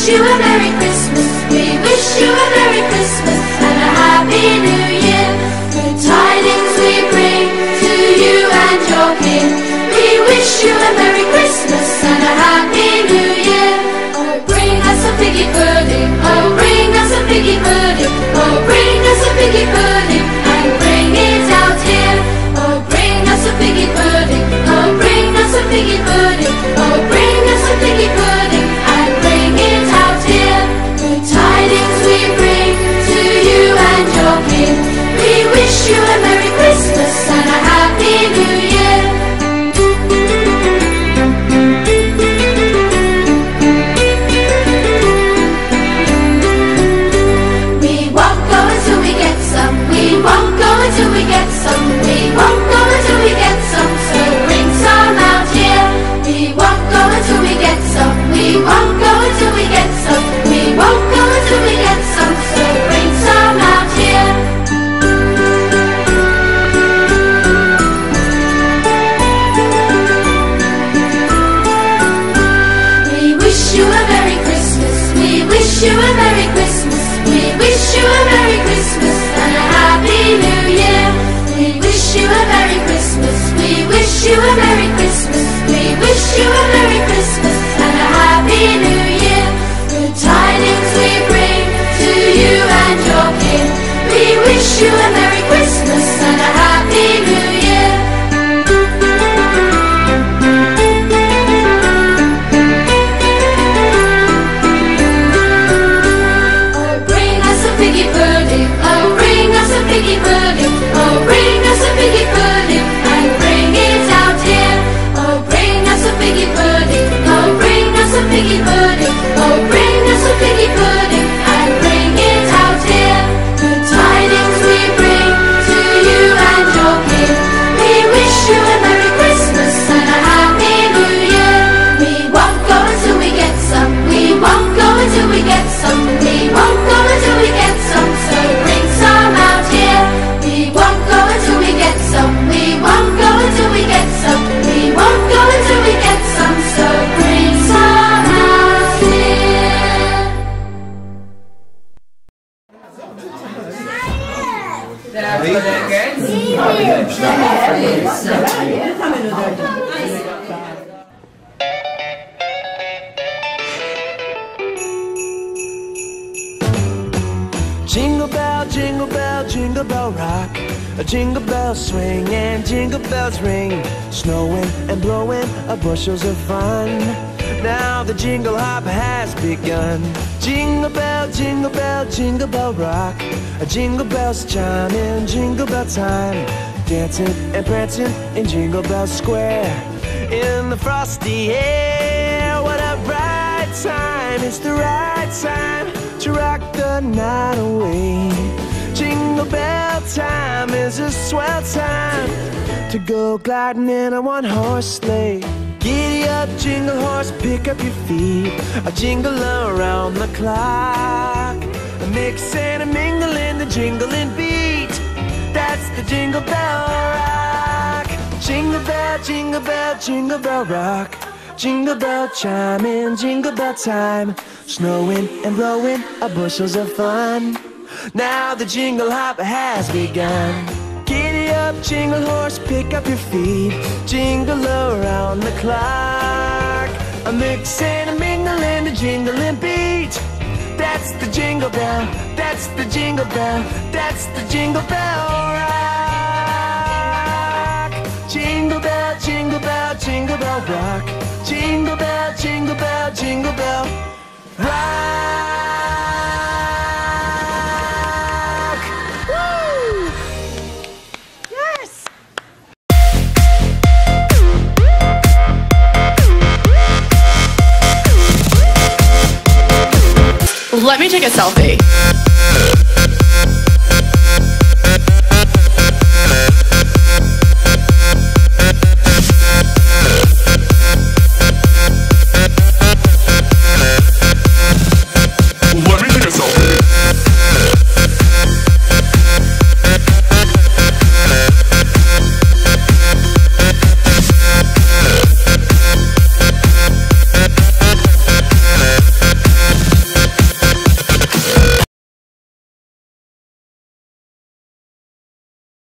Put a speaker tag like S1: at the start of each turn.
S1: wish you a Merry Christmas. We wish you a Merry Christmas and a Happy New Year. Good tidings we bring to you and your kin. We wish you a Merry Christmas and a Happy New Year. Oh, bring us a piggy pudding. Oh, bring us a piggy pudding. Oh, bring us a piggy pudding and bring it out here. Oh, bring us a piggy pudding. Oh, bring us a piggy pudding. Oh, bring us a piggy pudding and bring it out here. Good tidings we bring to you and your kin. We wish you a Merry Christmas and a Happy New Year. We won't go until we get some. We won't go until we get some. We won't go until we get some. So bring some out here. We won't go until we get some. We won't go until we get some. We won't go until we get some. So bring some out here. We wish you a Merry Christmas. We wish you a Merry Christmas. We wish you a Merry Christmas and a Happy New Year. We wish you a Merry Christmas. We wish you a Merry Christmas. We wish you a Merry Christmas and a Happy New Year. Good tidings we bring to you and your kin. We wish you a Merry Christmas and a Happy New Year. Oh, bring us a piggy pudding. Oh, bring us a piggy pudding. Oh, bring us a piggy pudding and bring it out here. Oh, bring us a piggy pudding. Oh, bring us a piggy pudding. Oh, bring us a piggy pudding and bring it out here. Good tidings we bring to you and your kin. We wish you a Merry Christmas and a Happy New Year. We won't go until we get some. We won't go until we get some. We won't go until we get some. So bring some out here. We won't go until we get some. We won't go until we get some. We won't go until we get some. So bring some out here.
S2: Jingle bell, jingle bell, jingle bell rock. A jingle bell swing and jingle bells ring. Snowing and blowing bushels of fun. Now the jingle hop has begun. Jingle bell, jingle bell, jingle bell rock. Jingle bells chime in jingle bell time. Dancing and prancing in Jingle Bell Square. In the frosty air, what a bright time. It's the right time to rock the night away. Jingle bell time is a swell time to go gliding in a one-horse sleigh. Giddy up, jingle horse, pick up your feet. A jingle around the clock. A mix and a mingle in the jingling beat. That's the Jingle Bell Rock. Jingle bell, jingle bell, jingle bell rock. Jingle bell chime in jingle bell time. Snowing and blowing bushels of fun. Now the jingle hop has begun. Giddy up, jingle horse, pick up your feet. Jingle around the clock. A mix and a mingle and a jingling beat. That's the Jingle Bell, that's the Jingle Bell, that's the Jingle Bell Rock. Jingle bell, jingle bell, jingle bell rock. Jingle bell, jingle bell, jingle bell rock. Woo! Yes!
S3: Let me take a selfie.